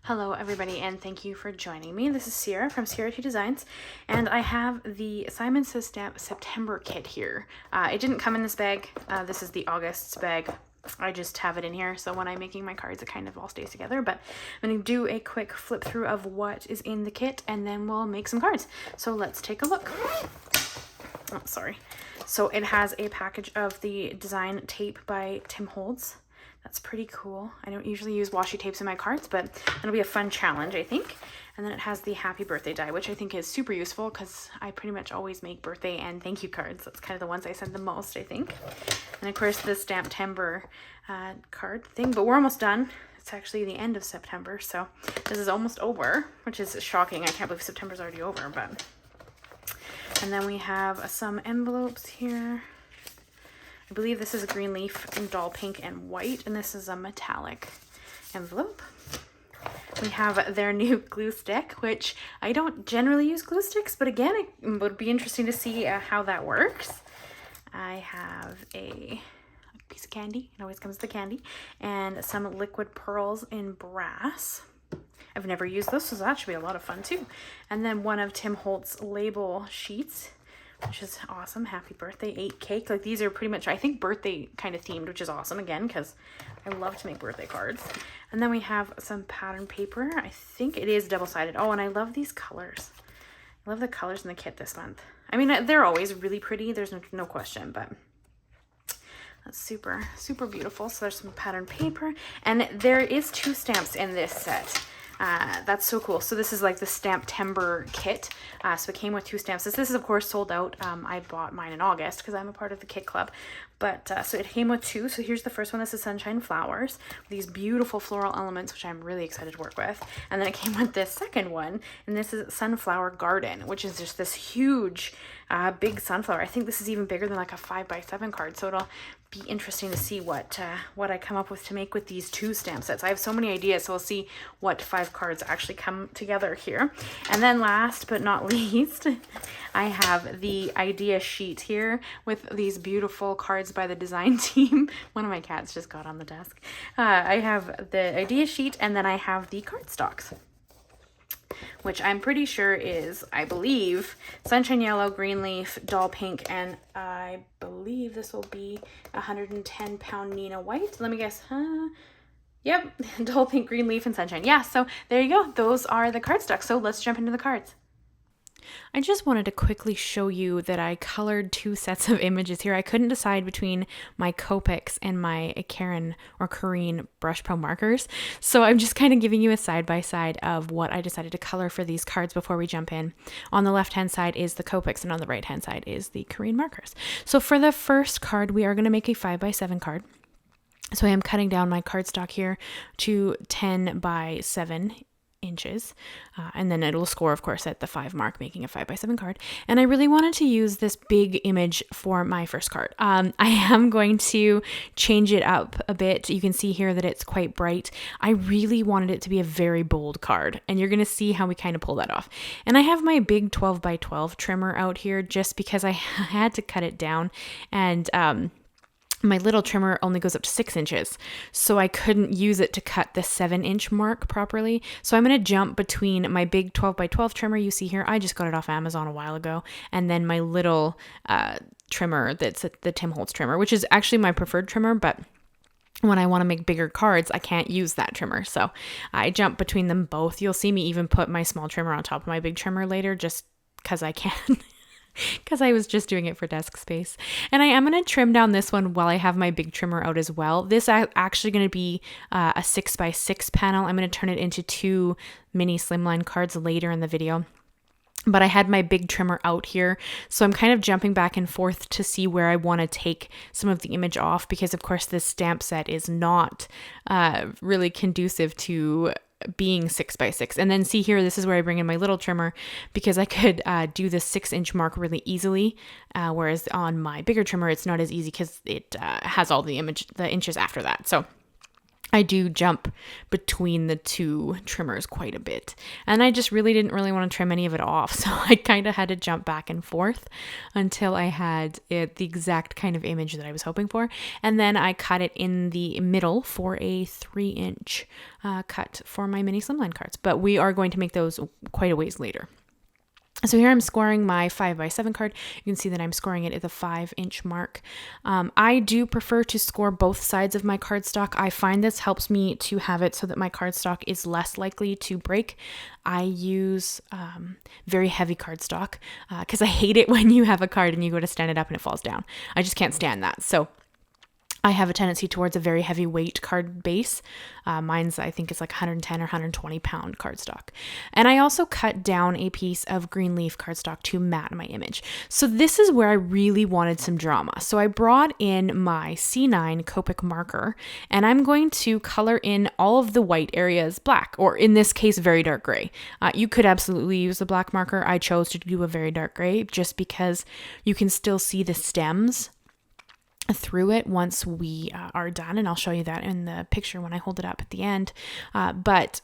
Hello everybody, and thank you for joining me. This is Sierra from Sierra 2 Designs, and I have the Simon Says Stamp September kit here. It didn't come in this bag. This is the August's bag. I just have it in here, so when I'm making my cards, it kind of all stays together. But I'm going to do a quick flip through of what is in the kit, and then we'll make some cards. So let's take a look. Oh, sorry. So it has a package of the design tape by Tim Holtz. That's pretty cool. I don't usually use washi tapes in my cards, but it'll be a fun challenge, I think. And then it has the happy birthday die, which I think is super useful because I pretty much always make birthday and thank you cards. That's kind of the ones I send the most, I think. And of course the Stamptember card thing, but we're almost done. It's actually the end of September, so this is almost over, which is shocking. I can't believe September's already over, but. And then we have some envelopes here. I believe this is a green leaf in doll pink and white, and this is a metallic envelope. We have their new glue stick, which I don't generally use glue sticks, but again, it would be interesting to see how that works. I have a piece of candy. It always comes with the candy, and some liquid pearls in brass. I've never used this, so that should be a lot of fun too. And then one of Tim Holtz label sheets, which is awesome. Happy birthday, 8 cake. Like these are pretty much, I think, birthday kind of themed, which is awesome again, because I love to make birthday cards. And then we have some pattern paper. I think it is double-sided. Oh, and I love these colors. I love the colors in the kit this month. I mean, they're always really pretty. There's no question, but that's super, super beautiful. So there's some pattern paper, and there is 2 stamps in this set. That's so cool. So this is like the Stamptember kit. So it came with 2 stamps. This is of course sold out. I bought mine in August because I'm a part of the kit club. But so it came with 2. So here's the first one. This is Sunshine Flowers. These beautiful floral elements, which I'm really excited to work with. And then it came with this second one. And this is Sunflower Garden, which is just this huge, big sunflower. I think this is even bigger than like a 5x7 card. So it'll be interesting to see what I come up with to make with these 2 stamp sets. I have so many ideas, so we'll see what 5 cards actually come together here. And then last but not least, I have the idea sheet here with these beautiful cards by the design team. One of my cats just got on the desk. I have the idea sheet, and then I have the cardstocks, which I'm pretty sure is, I believe, Sunshine Yellow, Green Leaf, Doll Pink, and I believe this will be 110-pound Neenah White. Let me guess. Yep, Doll Pink, Green Leaf, and Sunshine. Yeah, so there you go. Those are the cardstock. So let's jump into the cards. I just wanted to quickly show you that I colored 2 sets of images here. I couldn't decide between my Copics and my Karen or Corrine Brush Pro markers. So I'm just kind of giving you a side-by-side of what I decided to color for these cards before we jump in. On the left-hand side is the Copics, and on the right-hand side is the Corrine markers. So for the first card, we are going to make a 5x7 card. So I am cutting down my cardstock here to 10x7 inches, and then it'll score, of course, at the 5 mark, making a 5x7 card. And I really wanted to use this big image for my first card. I am going to change it up a bit. You can see here that it's quite bright. I really wanted it to be a very bold card, and you're going to see how we kind of pull that off. And I have my big 12x12 trimmer out here just because I had to cut it down, and my little trimmer only goes up to 6 inches, so I couldn't use it to cut the 7-inch mark properly. So I'm going to jump between my big 12x12 trimmer you see here. I just got it off Amazon a while ago, and then my little trimmer that's the Tim Holtz trimmer, which is actually my preferred trimmer, but when I want to make bigger cards, I can't use that trimmer. So I jump between them both. You'll see me even put my small trimmer on top of my big trimmer later, just because I can. Because I was just doing it for desk space. And I am going to trim down this one while I have my big trimmer out as well. This is actually going to be a 6x6 panel. I'm going to turn it into 2 mini Slimline cards later in the video. But I had my big trimmer out here, so I'm kind of jumping back and forth to see where I want to take some of the image off, because of course this stamp set is not really conducive to being 6x6. And then see here, this is where I bring in my little trimmer, because I could do the 6-inch mark really easily, whereas on my bigger trimmer it's not as easy because it has all the inches after that. So I do jump between the two trimmers quite a bit. And I just didn't really want to trim any of it off. So I kind of had to jump back and forth until I had the exact kind of image that I was hoping for. And then I cut it in the middle for a 3-inch cut for my mini slimline cards. But we are going to make those quite a ways later. So here I'm scoring my 5x7 card. You can see that I'm scoring it at the 5-inch mark. I do prefer to score both sides of my cardstock. I find this helps me to have it so that my cardstock is less likely to break. I use very heavy cardstock because I hate it when you have a card and you go to stand it up and it falls down. I just can't stand that. So I have a tendency towards a very heavyweight card base. Mine's, I think, is like 110 or 120 pound cardstock. And I also cut down a piece of green leaf cardstock to matte my image. So this is where I really wanted some drama. So I brought in my C9 Copic marker, and I'm going to color in all of the white areas black, or in this case, very dark gray. You could absolutely use the black marker. I chose to do a very dark gray just because you can still see the stems through it once we are done, and I'll show you that in the picture when I hold it up at the end. But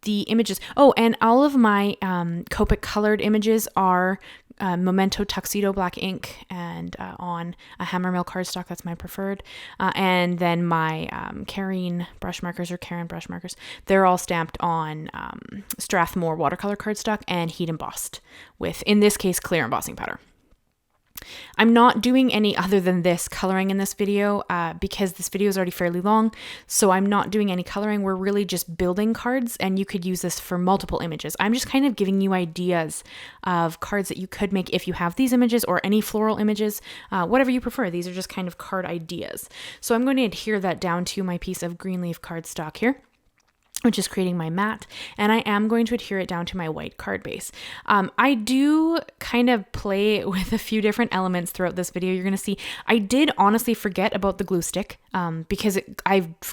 the images, and all of my Copic colored images are Memento Tuxedo black ink and on a HammerMill cardstock. That's my preferred. And then my Karin brush markers, they're all stamped on Strathmore watercolor cardstock and heat embossed with, in this case, clear embossing powder. I'm not doing any other than this coloring in this video because this video is already fairly long, so I'm not doing any coloring. We're really just building cards, and you could use this for multiple images. I'm just kind of giving you ideas of cards that you could make if you have these images or any floral images, whatever you prefer. These are just kind of card ideas. So I'm going to adhere that down to my piece of green leaf cardstock here, which is creating my matte, and I am going to adhere it down to my white card base. I do kind of play with a few different elements throughout this video. You're going to see I did honestly forget about the glue stick because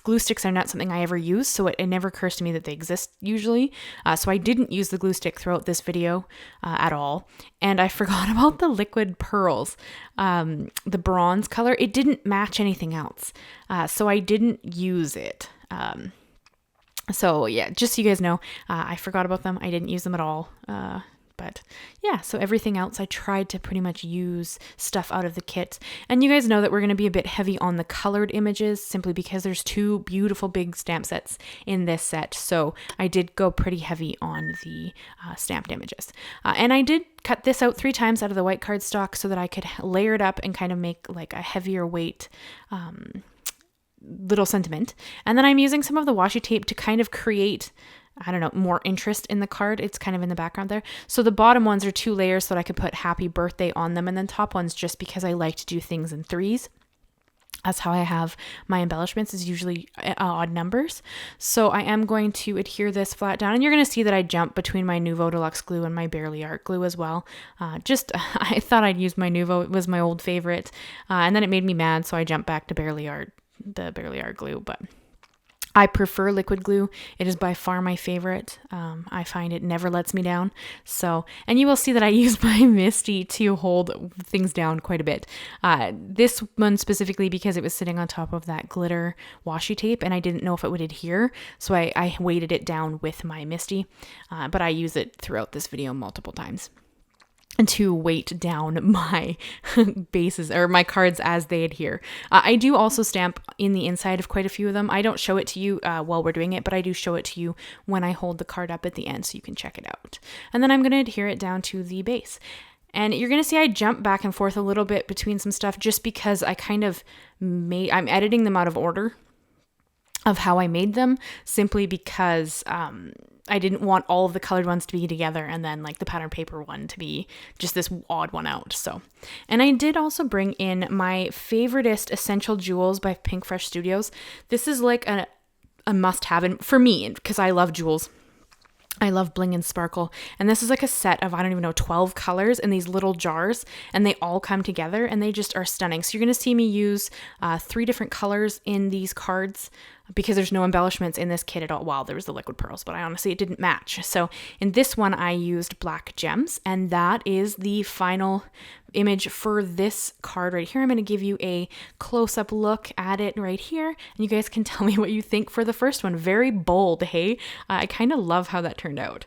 glue sticks are not something I ever use, so it never occurs to me that they exist usually. So I didn't use the glue stick throughout this video at all, and I forgot about the liquid pearls. The bronze color, it didn't match anything else, so I didn't use it. So yeah, just so you guys know, I forgot about them. I didn't use them at all. But yeah, so everything else I tried to pretty much use stuff out of the kit. And you guys know that we're going to be a bit heavy on the colored images simply because there's two beautiful big stamp sets in this set. So I did go pretty heavy on the stamped images. And I did cut this out 3 times out of the white cardstock so that I could layer it up and kind of make like a heavier weight little sentiment. And then I'm using some of the washi tape to kind of create, I don't know, more interest in the card. It's kind of in the background there. So the bottom ones are 2 layers so that I could put happy birthday on them. And then top ones just because I like to do things in 3s. That's how I have my embellishments, is usually odd numbers. So I am going to adhere this flat down, and you're going to see that I jump between my Nouveau Deluxe glue and my Barely Art glue as well. I thought I'd use my Nouveau. It was my old favorite. And then it made me mad, so I jumped back to Barely Art, the Barely Art glue. But I prefer liquid glue. It is by far my favorite. I find it never lets me down. So, and you will see that I use my Misti to hold things down quite a bit. This one specifically because it was sitting on top of that glitter washi tape and I didn't know if it would adhere. So I weighted it down with my Misti, but I use it throughout this video multiple times to weight down my bases or my cards as they adhere. I do also stamp in the inside of quite a few of them. I don't show it to you while we're doing it, but I do show it to you when I hold the card up at the end so you can check it out. And then I'm going to adhere it down to the base. And you're going to see I jump back and forth a little bit between some stuff just because I kind of I'm editing them out of order of how I made them, simply because I didn't want all of the colored ones to be together and then like the pattern paper one to be just this odd one out. So, and I did also bring in my favoriteest Essential Jewels by Pink Fresh Studios. This is like a must-have for me because I love jewels. I love bling and sparkle. And this is like a set of, 12 colors in these little jars, and they all come together and they just are stunning. So you're going to see me use 3 different colors in these cards. because there's no embellishments in this kit at all. Well, there was the liquid pearls, but it didn't match. So in this one, I used black gems, and that is the final image for this card right here. I'm going to give you a close-up look at it right here, and you guys can tell me what you think for the first one. Very bold, hey? I kind of love how that turned out.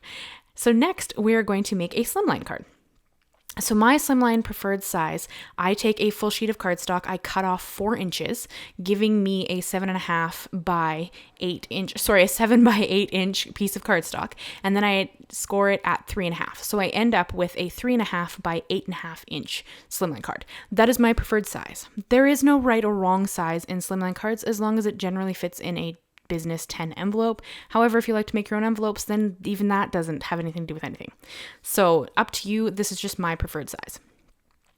So next, we are going to make a slimline card. So my slimline preferred size, I take a full sheet of cardstock, I cut off 4 inches, giving me a 7.5 by 8 inch, a 7 by 8 inch piece of cardstock. And then I score it at 3.5. So I end up with a 3.5 by 8.5 inch slimline card. That is my preferred size. There is no right or wrong size in slimline cards as long as it generally fits in a business 10 envelope. However, if you like to make your own envelopes, then even that doesn't have anything to do with anything. So up to you. This is just my preferred size.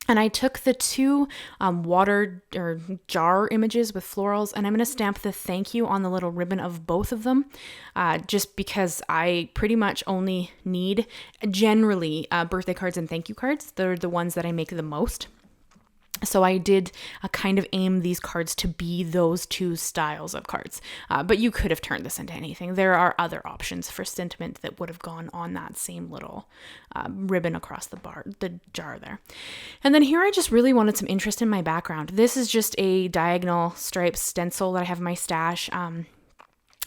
And I took the 2 water or jar images with florals, and I'm going to stamp the thank you on the little ribbon of both of them, just because I pretty much only need generally birthday cards and thank you cards. They're the ones that I make the most. So I did kind of aim these cards to be those 2 styles of cards, but you could have turned this into anything. There are other options for sentiment that would have gone on that same little ribbon across the jar there. And then here I just really wanted some interest in my background. This is just a diagonal stripe stencil that I have in my stash.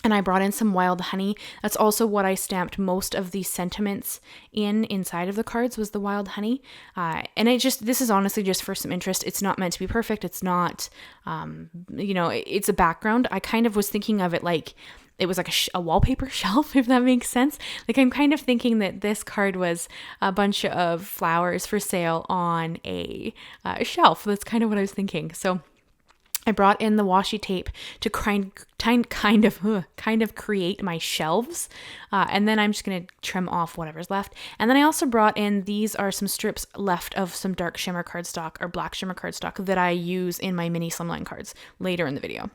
And I brought in some wild honey. That's also what I stamped most of the sentiments inside of the cards, was the wild honey. And this is honestly just for some interest. It's not meant to be perfect. It's not, it's a background. I kind of was thinking of it like it was like a wallpaper shelf, if that makes sense. Like I'm kind of thinking that this card was a bunch of flowers for sale on a shelf. That's kind of what I was thinking. So I brought in the washi tape to kind of create my shelves, and then I'm just going to trim off whatever's left. And then I also brought in, these are some strips left of some dark shimmer cardstock or black shimmer cardstock that I use in my mini slimline cards later in the video.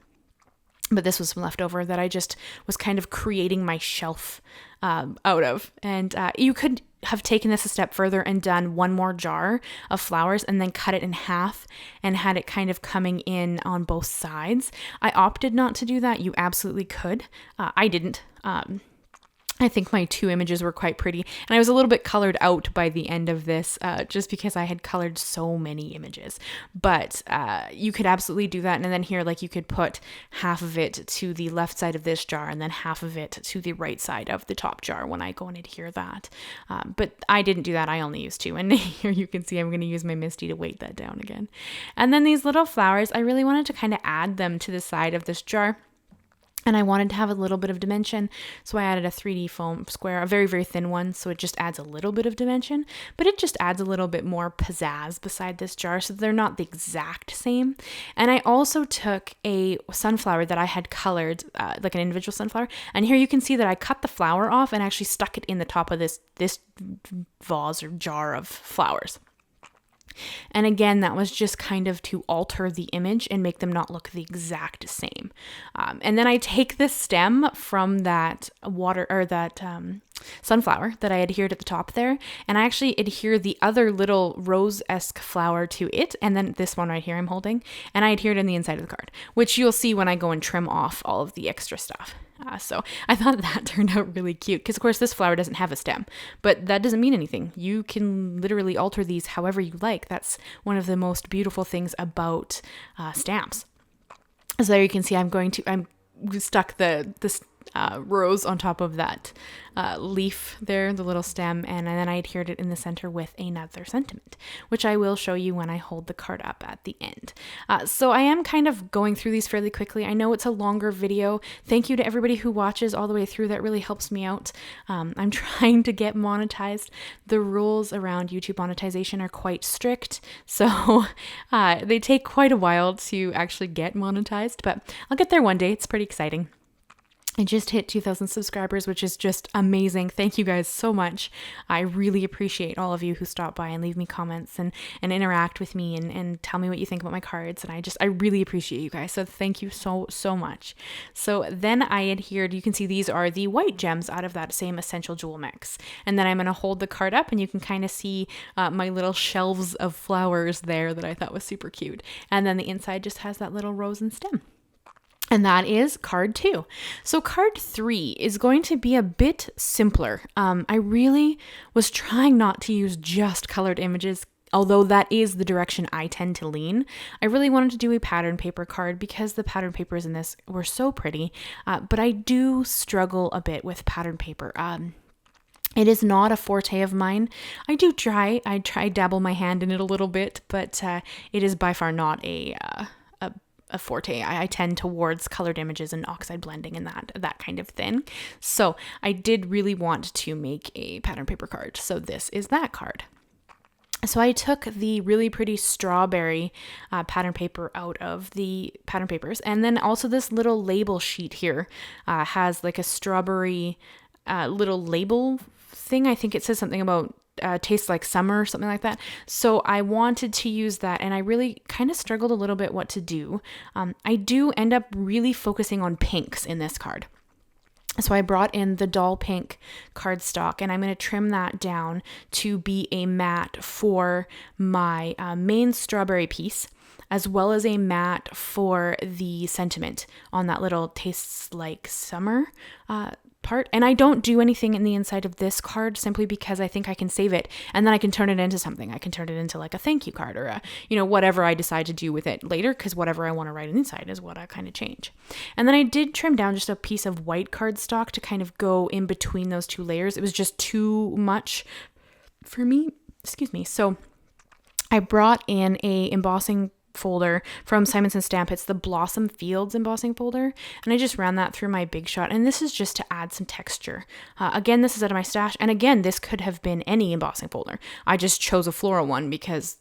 But this was some leftover that I just was kind of creating my shelf out of. And you could have taken this a step further and done one more jar of flowers and then cut it in half and had it kind of coming in on both sides. I opted not to do that. You absolutely could. I didn't. I think my 2 images were quite pretty, and I was a little bit colored out by the end of this just because I had colored so many images. But you could absolutely do that, and then here, like, you could put half of it to the left side of this jar and then half of it to the right side of the top jar when I go and adhere that. But I didn't do that. I only used 2, and here you can see I'm going to use my Misti to weight that down again. And then these little flowers, I really wanted to kind of add them to the side of this jar. And I wanted to have a little bit of dimension, so I added a 3D foam square, a very, very thin one, so it just adds a little bit of dimension, but it just adds a little bit more pizzazz beside this jar, so they're not the exact same. And I also took a sunflower that I had colored, like an individual sunflower, and here you can see that I cut the flower off and actually stuck it in the top of this vase or jar of flowers. And again, that was just kind of to alter the image and make them not look the exact same. And then I take the stem from that sunflower that I adhered at the top there, and I actually adhere the other little rose-esque flower to it, and then this one right here I'm holding, and I adhered in the inside of the card, which you'll see when I go and trim off all of the extra stuff. So I thought that turned out really cute because, of course, this flower doesn't have a stem, but that doesn't mean anything. You can literally alter these however you like. That's one of the most beautiful things about stamps. So there you can see I'm stuck the rose on top of that leaf there, the little stem, and then I adhered it in the center with another sentiment, which I will show you when I hold the card up at the end. So I am kind of going through these fairly quickly. I know it's a longer video. Thank you to everybody who watches all the way through. That really helps me out. I'm trying to get monetized. The rules around YouTube monetization are quite strict, so they take quite a while to actually get monetized, but I'll get there one day. It's pretty exciting. I just hit 2,000 subscribers, which is just amazing. Thank you guys so much. I really appreciate all of you who stop by and leave me comments and interact with me and tell me what you think about my cards. And I really appreciate you guys. So thank you so, so much. So then I adhered, you can see these are the white gems out of that same essential jewel mix. And then I'm going to hold the card up and you can kind of see my little shelves of flowers there that I thought was super cute. And then the inside just has that little rose and stem. And that is card 2. So card 3 is going to be a bit simpler. I really was trying not to use just colored images, although that is the direction I tend to lean. I really wanted to do a pattern paper card because the pattern papers in this were so pretty, but I do struggle a bit with pattern paper. It is not a forte of mine. I dabble my hand in it a little bit, but it is by far not a forte. I tend towards colored images and oxide blending and that kind of thing. So I did really want to make a pattern paper card. So this is that card. So I took the really pretty strawberry pattern paper out of the pattern papers. And then also this little label sheet here has like a strawberry little label thing. I think it says something about tastes like summer or something like that. So I wanted to use that, and I really kind of struggled a little bit what to do. I do end up really focusing on pinks in this card. So I brought in the doll pink cardstock, and I'm going to trim that down to be a matte for my main strawberry piece, as well as a matte for the sentiment on that little tastes like summer part. And I don't do anything in the inside of this card simply because I think I can save it and then I can turn it into something. I can turn it into like a thank you card or a, whatever I decide to do with it later, because whatever I want to write inside is what I kind of change. And then I did trim down just a piece of white cardstock to kind of go in between those two layers. It was just too much for me. Excuse me. So I brought in a embossing folder from Simons & Stamp. It's the Blossom Fields embossing folder, and I just ran that through my Big Shot, and this is just to add some texture. Again, this is out of my stash, and again, this could have been any embossing folder. I just chose a floral one because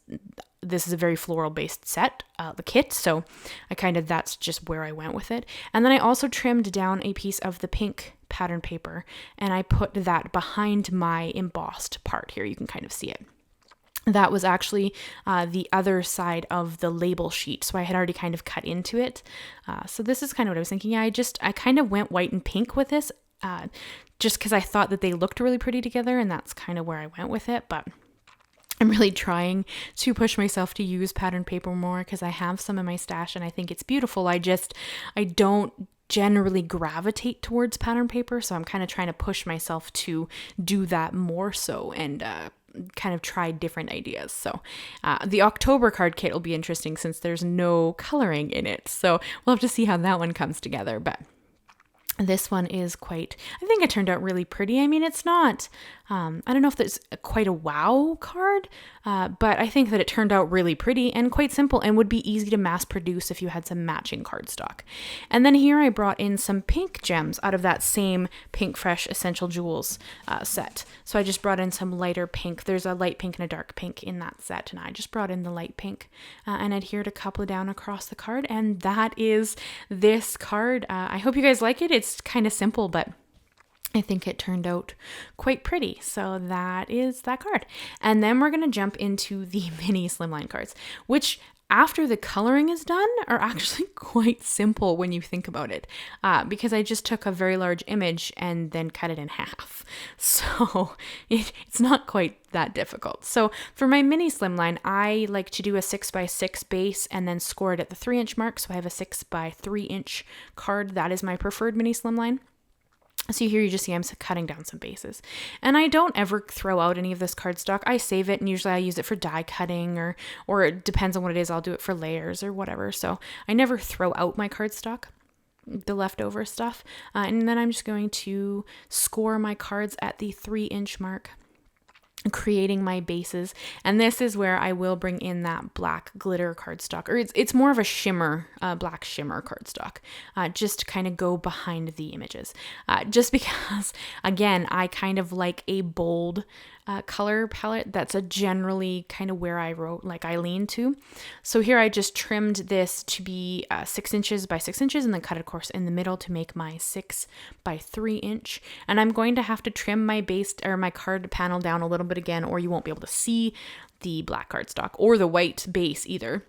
this is a very floral based set, the kit, so that's just where I went with it. And then I also trimmed down a piece of the pink pattern paper, and I put that behind my embossed part here. You can kind of see it. That was actually the other side of the label sheet. So I had already kind of cut into it. So this is kind of what I was thinking. I kind of went white and pink with this just because I thought that they looked really pretty together, and that's kind of where I went with it. But I'm really trying to push myself to use pattern paper more because I have some in my stash and I think it's beautiful. I don't generally gravitate towards pattern paper. So I'm kind of trying to push myself to do that more so and kind of try different ideas. So the October card kit will be interesting since there's no coloring in it. So we'll have to see how that one comes together. But this one is I think it turned out really pretty. I mean, it's not, I don't know if there's quite a wow card, but I think that it turned out really pretty and quite simple and would be easy to mass produce if you had some matching cardstock. And then here I brought in some pink gems out of that same Pink Fresh Essential Jewels set. So I just brought in some lighter pink. There's a light pink and a dark pink in that set, and I just brought in the light pink and adhered a couple down across the card, and that is this card. I hope you guys like it. It's kind of simple, but I think it turned out quite pretty. So that is that card. And then we're going to jump into the mini slimline cards, which after the coloring is done are actually quite simple when you think about it, because I just took a very large image and then cut it in half. So it's not quite that difficult. So for my mini slimline, I like to do a 6x6 base and then score it at the 3-inch mark. So I have a 6x3-inch card. That is my preferred mini slimline. So here you just see I'm cutting down some bases. And I don't ever throw out any of this cardstock. I save it, and usually I use it for die cutting or it depends on what it is. I'll do it for layers or whatever. So I never throw out my cardstock, the leftover stuff. And then I'm just going to score my cards at the 3-inch mark, creating my bases. And this is where I will bring in that black glitter cardstock, or it's more of a shimmer, black shimmer cardstock, just to kind of go behind the images. Just because, again, I kind of like a bold color palette. That's generally kind of where I lean to. So here I just trimmed this to be 6 inches by 6 inches and then cut it, of course, in the middle to make my 6x3-inch. And I'm going to have to trim my base or my card panel down a little bit again, or you won't be able to see the black cardstock or the white base either.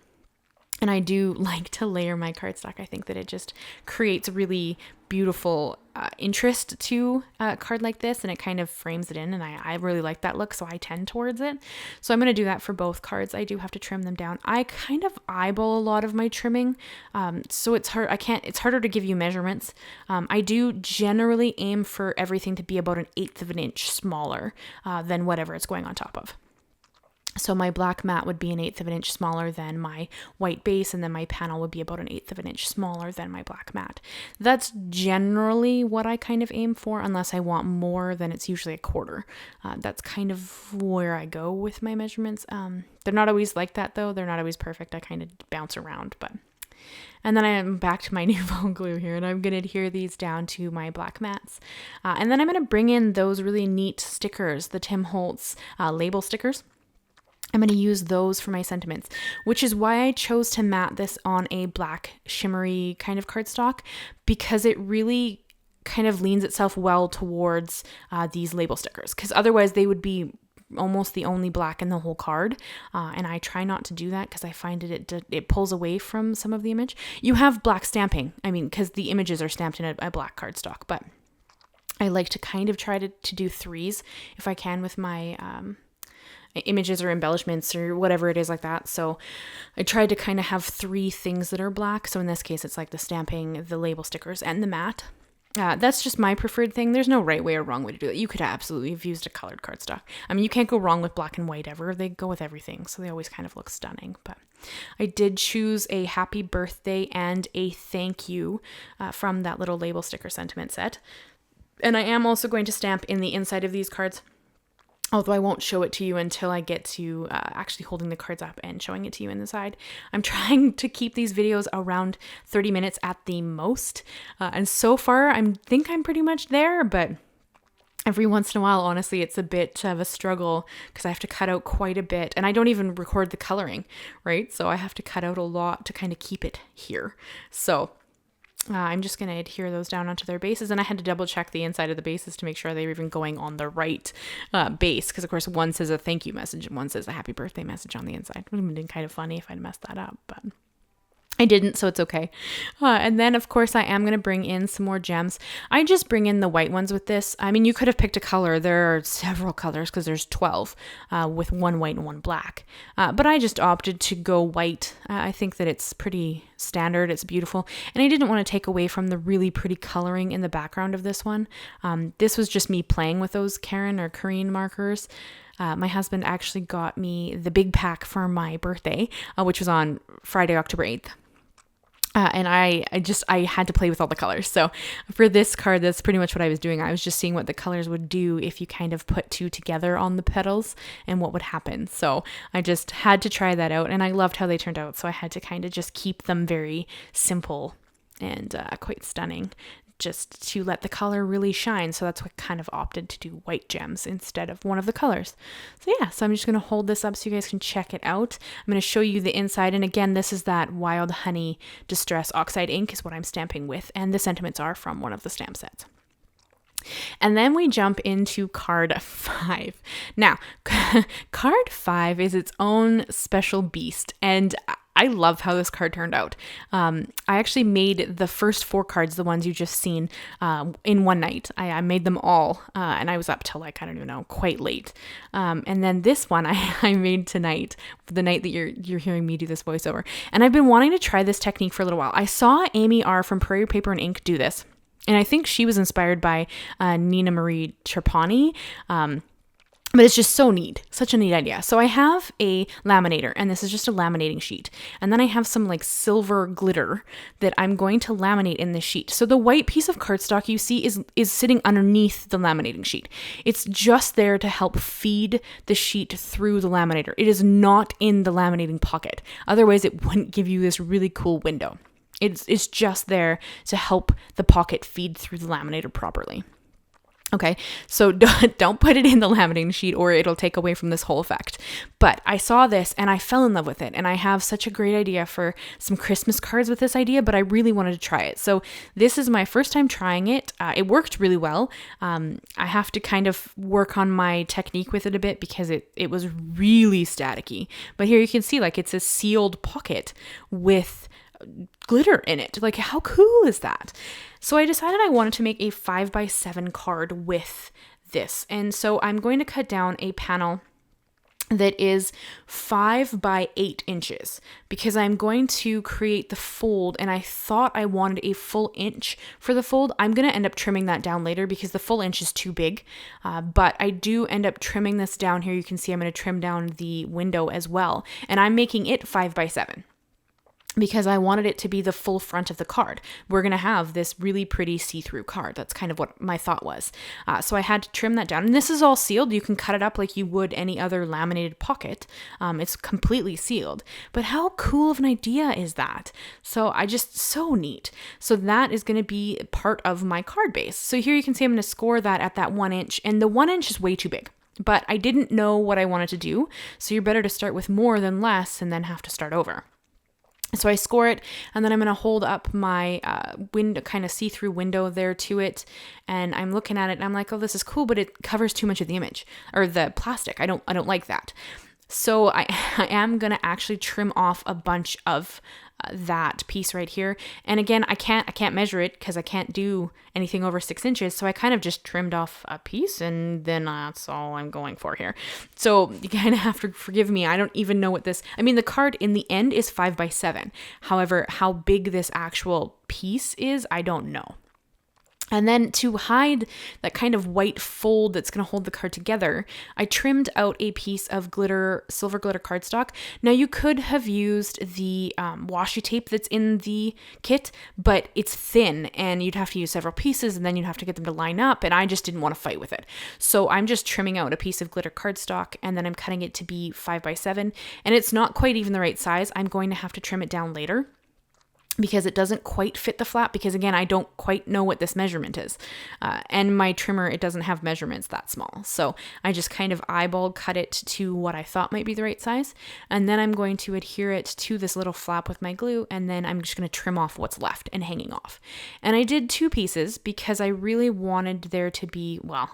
And I do like to layer my cardstock. I think that it just creates really beautiful interest to a card like this, and it kind of frames it in, and I really like that look, so I tend towards it. So I'm going to do that for both cards. I do have to trim them down. I kind of eyeball a lot of my trimming, so it's hard. It's harder to give you measurements. I do generally aim for everything to be about 1/8 of an inch smaller than whatever it's going on top of. So my black mat would be 1/8 of an inch smaller than my white base, and then my panel would be about 1/8 of an inch smaller than my black mat. That's generally what I kind of aim for, unless I want more, then it's usually 1/4. That's kind of where I go with my measurements. They're not always like that though. They're not always perfect. I kind of bounce around, but... And then I'm back to my Nuvo glue here, and I'm going to adhere these down to my black mats. And then I'm going to bring in those really neat stickers, the Tim Holtz label stickers. I'm going to use those for my sentiments, which is why I chose to mat this on a black shimmery kind of cardstock, because it really kind of leans itself well towards these label stickers, because otherwise they would be almost the only black in the whole card, and I try not to do that because I find it pulls away from some of the image. You have black stamping, I mean, because the images are stamped in a black cardstock, but I like to kind of try to do 3s if I can with my images or embellishments or whatever it is like that. So I tried to kind of have 3 things that are black. So in this case, it's like the stamping, the label stickers, and the mat. That's just my preferred thing. There's no right way or wrong way to do it. You could absolutely have used a colored cardstock. I mean, you can't go wrong with black and white ever. They go with everything, so they always kind of look stunning. But I did choose a happy birthday and a thank you from that little label sticker sentiment set. And I am also going to stamp in the inside of these cards, although I won't show it to you until I get to actually holding the cards up and showing it to you in the side. I'm trying to keep these videos around 30 minutes at the most. And so far, I think I'm pretty much there, but every once in a while, honestly, it's a bit of a struggle because I have to cut out quite a bit. And I don't even record the coloring, right? So I have to cut out a lot to kind of keep it here. So I'm just going to adhere those down onto their bases, and I had to double check the inside of the bases to make sure they were even going on the right base, because of course one says a thank you message and one says a happy birthday message on the inside. It would have been kind of funny if I'd messed that up, but I didn't, so it's okay. And then, of course, I am going to bring in some more gems. I just bring in the white ones with this. I mean, you could have picked a color. There are several colors because there's 12 with 1 white and 1 black. But I just opted to go white. I think that it's pretty standard. It's beautiful. And I didn't want to take away from the really pretty coloring in the background of this one. This was just me playing with those Karen or Korean markers. My husband actually got me the big pack for my birthday, which was on Friday, October 8th. And I had to play with all the colors. So for this card, that's pretty much what I was doing. I was just seeing what the colors would do if you kind of put 2 together on the petals and what would happen. So I just had to try that out, and I loved how they turned out. So I had to kind of just keep them very simple and quite stunning, just to let the color really shine. So that's what kind of opted to do white gems instead of one of the colors. So yeah, so I'm just going to hold this up so you guys can check it out. I'm going to show you the inside. And again, this is that Wild Honey Distress Oxide ink is what I'm stamping with. And the sentiments are from one of the stamp sets. And then we jump into card 5. Now, card 5 is its own special beast, and I love how this card turned out. I actually made the first 4 cards, the ones you just seen, in one night. I made them all, and I was up till like, I don't even know, quite late. And then this one I made tonight, the night that you're hearing me do this voiceover. And I've been wanting to try this technique for a little while. I saw Amy R. from Prairie Paper and Ink do this. And I think she was inspired by Nina Marie Trapani. But it's just so neat. Such a neat idea. So I have a laminator, and this is just a laminating sheet. And then I have some like silver glitter that I'm going to laminate in this sheet. So the white piece of cardstock you see is sitting underneath the laminating sheet. It's just there to help feed the sheet through the laminator. It is not in the laminating pocket. Otherwise, it wouldn't give you this really cool window. It's just there to help the pocket feed through the laminator properly. Okay, so don't put it in the laminating sheet or it'll take away from this whole effect. But I saw this and I fell in love with it, and I have such a great idea for some Christmas cards with this idea, but I really wanted to try it. So this is my first time trying it. It worked really well. I have to kind of work on my technique with it a bit because it was really staticky. But here you can see like it's a sealed pocket with glitter in it. Like, how cool is that? So I decided I wanted to make a 5x7 card with this. And so I'm going to cut down a panel that is 5 by 8 inches because I'm going to create the fold, and I thought I wanted a full inch for the fold. I'm going to end up trimming that down later because the full inch is too big, but I do end up trimming this down here. You can see I'm going to trim down the window as well, and I'm making it 5 by 7. Because I wanted it to be the full front of the card. We're going to have this really pretty see-through card. That's kind of what my thought was. So I had to trim that down. And this is all sealed. You can cut it up like you would any other laminated pocket. It's completely sealed. But how cool of an idea is that? So so neat. So that is going to be part of my card base. So here you can see I'm going to score that at that 1 inch. And the 1 inch is way too big. But I didn't know what I wanted to do. So you're better to start with more than less and then have to start over. So I score it, and then I'm going to hold up my window, kind of see-through window there to it, and I'm looking at it, and I'm like, oh, this is cool, but it covers too much of the image, or the plastic. I don't like that. So I am going to actually trim off a bunch of that piece right here. And again, I can't measure it because I can't do anything over 6 inches. So I kind of just trimmed off a piece, and then that's all I'm going for here. So you kind of have to forgive me. I don't even know what the card in the end is 5 by 7. However, how big this actual piece is, I don't know. And then to hide that kind of white fold that's going to hold the card together, I trimmed out a piece of silver glitter cardstock. Now you could have used the washi tape that's in the kit, but it's thin and you'd have to use several pieces and then you'd have to get them to line up, and I just didn't want to fight with it. So I'm just trimming out a piece of glitter cardstock and then I'm cutting it to be 5 by 7, and it's not quite even the right size. I'm going to have to trim it down later because it doesn't quite fit the flap, because again, I don't quite know what this measurement is. And my trimmer, it doesn't have measurements that small. So I just kind of eyeball cut it to what I thought might be the right size. And then I'm going to adhere it to this little flap with my glue. And then I'm just going to trim off what's left and hanging off. And I did 2 pieces because I really wanted there to be, well,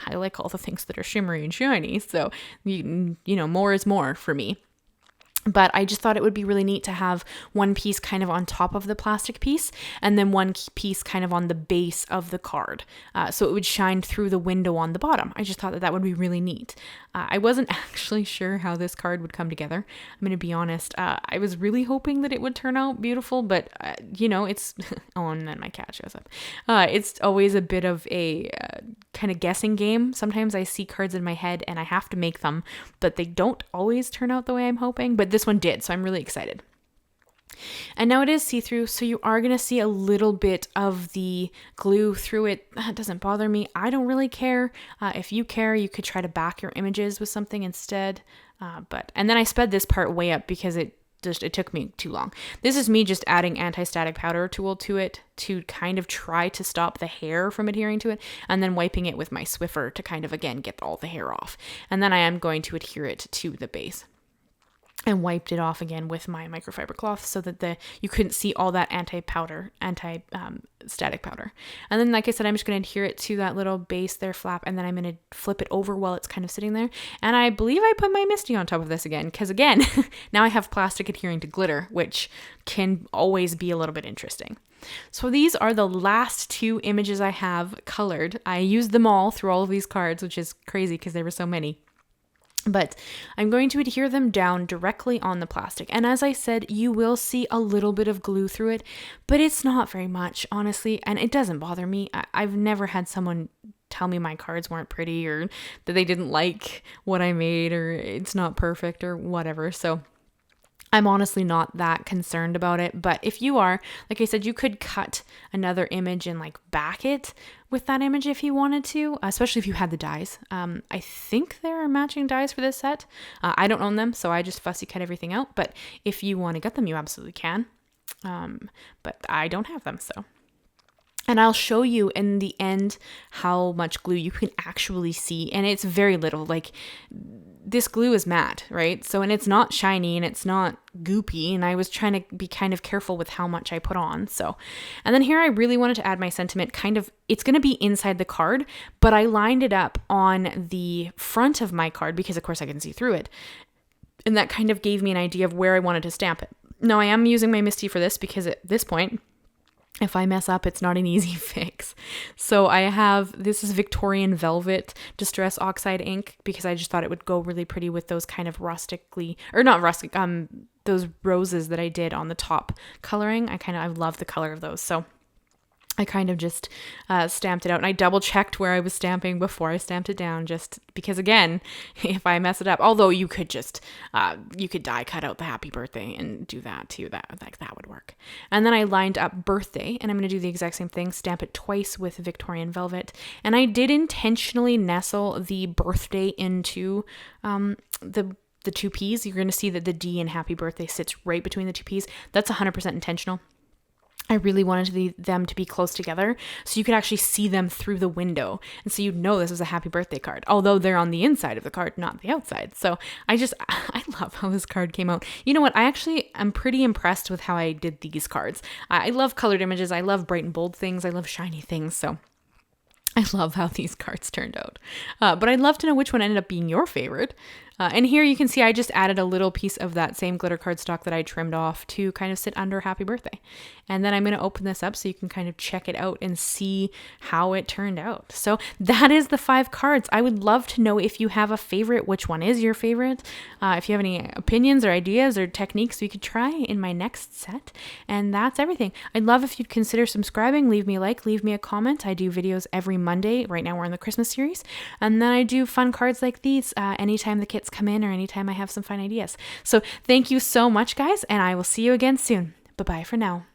I like all the things that are shimmery and shiny. So, you know, more is more for me. But I just thought it would be really neat to have one piece kind of on top of the plastic piece and then one piece kind of on the base of the card. So it would shine through the window on the bottom. I just thought that would be really neat. I wasn't actually sure how this card would come together. I'm going to be honest. I was really hoping that it would turn out beautiful, but you know, it's, oh, and then my cat shows up. It's always a bit of a kind of guessing game. Sometimes I see cards in my head and I have to make them, but they don't always turn out the way I'm hoping. But this one did, so I'm really excited. And now it is see-through, so you are going to see a little bit of the glue through it. That doesn't bother me. I don't really care. If you care, you could try to back your images with something instead. And then I sped this part way up because it took me too long. This is me just adding anti-static powder tool to it to kind of try to stop the hair from adhering to it, and then wiping it with my Swiffer to kind of, again, get all the hair off. And then I am going to adhere it to the base. And wiped it off again with my microfiber cloth so that you couldn't see all that anti-static powder. And then, like I said, I'm just going to adhere it to that little base there flap, and then I'm going to flip it over while it's kind of sitting there. And I believe I put my Misti on top of this again, because again, now I have plastic adhering to glitter, which can always be a little bit interesting. So these are the last 2 images I have colored. I used them all through all of these cards, which is crazy because there were so many. But I'm going to adhere them down directly on the plastic. And as I said, you will see a little bit of glue through it, but it's not very much, honestly, and it doesn't bother me. I've never had someone tell me my cards weren't pretty or that they didn't like what I made or it's not perfect or whatever. So I'm honestly not that concerned about it, but if you are, like I said, you could cut another image and like back it with that image if you wanted to, especially if you had the dies. I think there are matching dies for this set. I don't own them, so I just fussy cut everything out, but if you want to get them, you absolutely can. But I don't have them, so. And I'll show you in the end how much glue you can actually see. And it's very little. Like, this glue is matte, right? So, and it's not shiny and it's not goopy. And I was trying to be kind of careful with how much I put on. So, and then here I really wanted to add my sentiment kind of, it's going to be inside the card, but I lined it up on the front of my card because of course I can see through it. And that kind of gave me an idea of where I wanted to stamp it. Now I am using my Misti for this because at this point, if I mess up, it's not an easy fix. So I have, this is Victorian Velvet Distress Oxide ink because I just thought it would go really pretty with those kind of rustically, or not rustic, those roses that I did on the top coloring. I love the color of those. So I kind of just stamped it out, and I double checked where I was stamping before I stamped it down, just because again, if I mess it up, although you could just, you could die cut out the happy birthday and do that too, that would work. And then I lined up birthday, and I'm going to do the exact same thing, stamp it twice with Victorian Velvet. And I did intentionally nestle the birthday into the two P's. You're going to see that the D in happy birthday sits right between the two P's. That's 100% intentional. I really wanted them to be close together so you could actually see them through the window. And so you'd know this was a happy birthday card, although they're on the inside of the card, not the outside. So I love how this card came out. You know what? I'm pretty impressed with how I did these cards. I love colored images. I love bright and bold things. I love shiny things. So I love how these cards turned out. But I'd love to know which one ended up being your favorite. And here you can see I just added a little piece of that same glitter cardstock that I trimmed off to kind of sit under happy birthday. And then I'm going to open this up so you can kind of check it out and see how it turned out. So that is the 5 cards. I would love to know if you have a favorite, which one is your favorite. If you have any opinions or ideas or techniques we could try in my next set. And that's everything. I'd love if you'd consider subscribing, leave me a like, leave me a comment. I do videos every Monday. Right now we're in the Christmas series. And then I do fun cards like these anytime the kits come in or anytime I have some fun ideas. So thank you so much, guys, and I will see you again soon. Bye-bye for now.